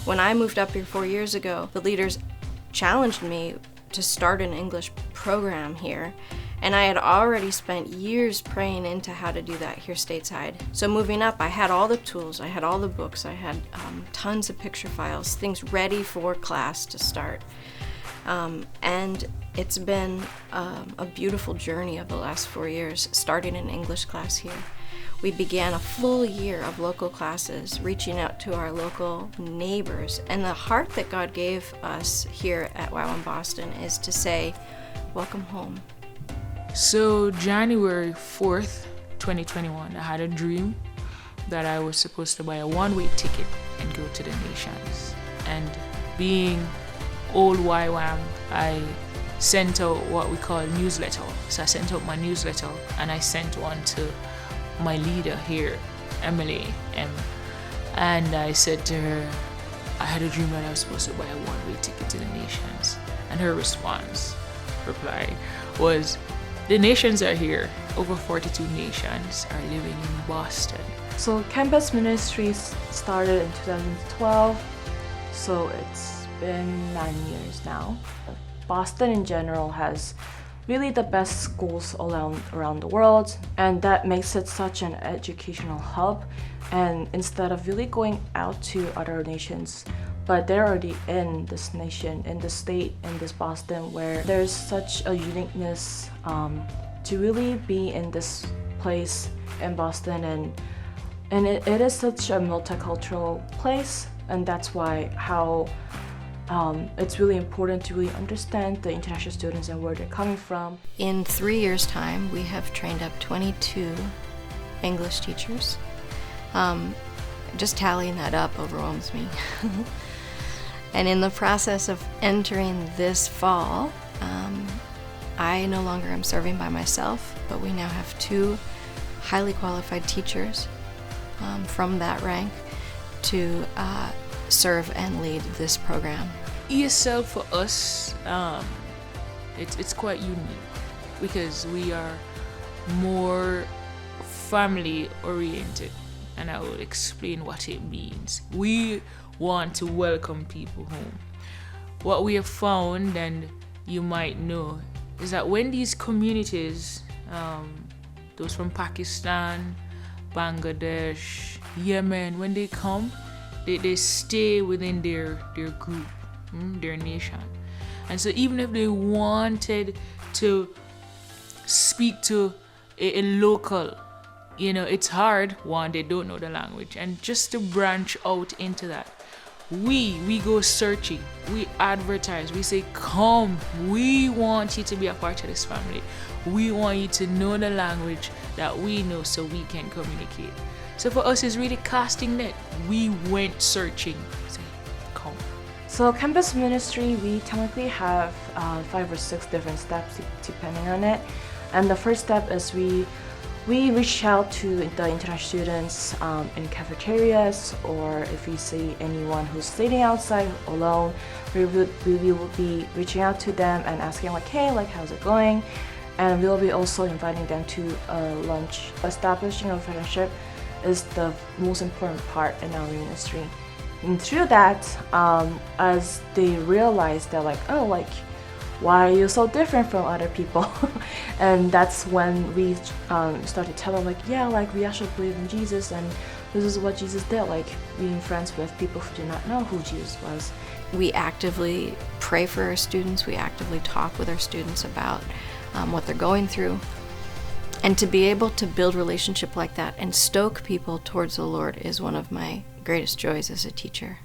When I moved up here 4 years ago, the leaders challenged me to start an English program here, and I had already spent years praying into how to do that here stateside. So moving up, I had all the tools, I had all the books, I had tons of picture files, things ready for class to start. And it's been a beautiful journey of the last 4 years, starting an English class here. We began a full year of local classes, reaching out to our local neighbors. And the heart that God gave us here at YWAM Boston is to say, welcome home. So January 4th, 2021, I had a dream that I was supposed to buy a one-way ticket and go to the nations. And being old YWAM, I sent out what we call newsletter. So I sent out my newsletter and I sent one to my leader here, Emily M. And I said to her, I had a dream that I was supposed to buy a one-way ticket to the nations. And her reply was, the nations are here. Over 42 nations are living in Boston. So campus ministries started in 2012, so it's been 9 years now. Boston in general has really the best schools around the world, and that makes it such an educational hub. And instead of really going out to other nations, but they're already in this nation, in this state, in this Boston, where there's such a uniqueness to really be in this place in Boston, and it is such a multicultural place, and that's why how it's really important to really understand the international students and where they're coming from. In 3 years' time, we have trained up 22 English teachers. Just tallying that up overwhelms me. And in the process of entering this fall, I no longer am serving by myself, but we now have 2 highly qualified teachers from that rank to serve and lead this program. ESL for us, it's quite unique because we are more family oriented, and I will explain what it means. We want to welcome people home. What we have found, and you might know, is that when these communities, those from Pakistan, Bangladesh, Yemen, when they come, they stay within their group, their nation. And so even if they wanted to speak to a local, it's hard. One, they don't know the language. And just to branch out into that, we go searching, we advertise, we say, come, we want you to be a part of this family. We want you to know the language that we know so we can communicate. So for us, it's really casting net. We went searching. Say, come. So campus ministry, we technically have 5 or 6 different steps depending on it. And the first step is we reach out to the international students in cafeterias, or if we see anyone who's sitting outside alone, we will be reaching out to them and asking like, hey, like how's it going? And we'll be also inviting them to lunch. Establishing a friendship is the most important part in our ministry. And through that, as they realize, they're like, oh, like, why are you so different from other people? And that's when we started telling like, yeah, like we actually believe in Jesus, and this is what Jesus did, like being friends with people who do not know who Jesus was. We actively pray for our students. We actively talk with our students about what they're going through. And to be able to build relationship like that and stoke people towards the Lord is one of my greatest joys as a teacher.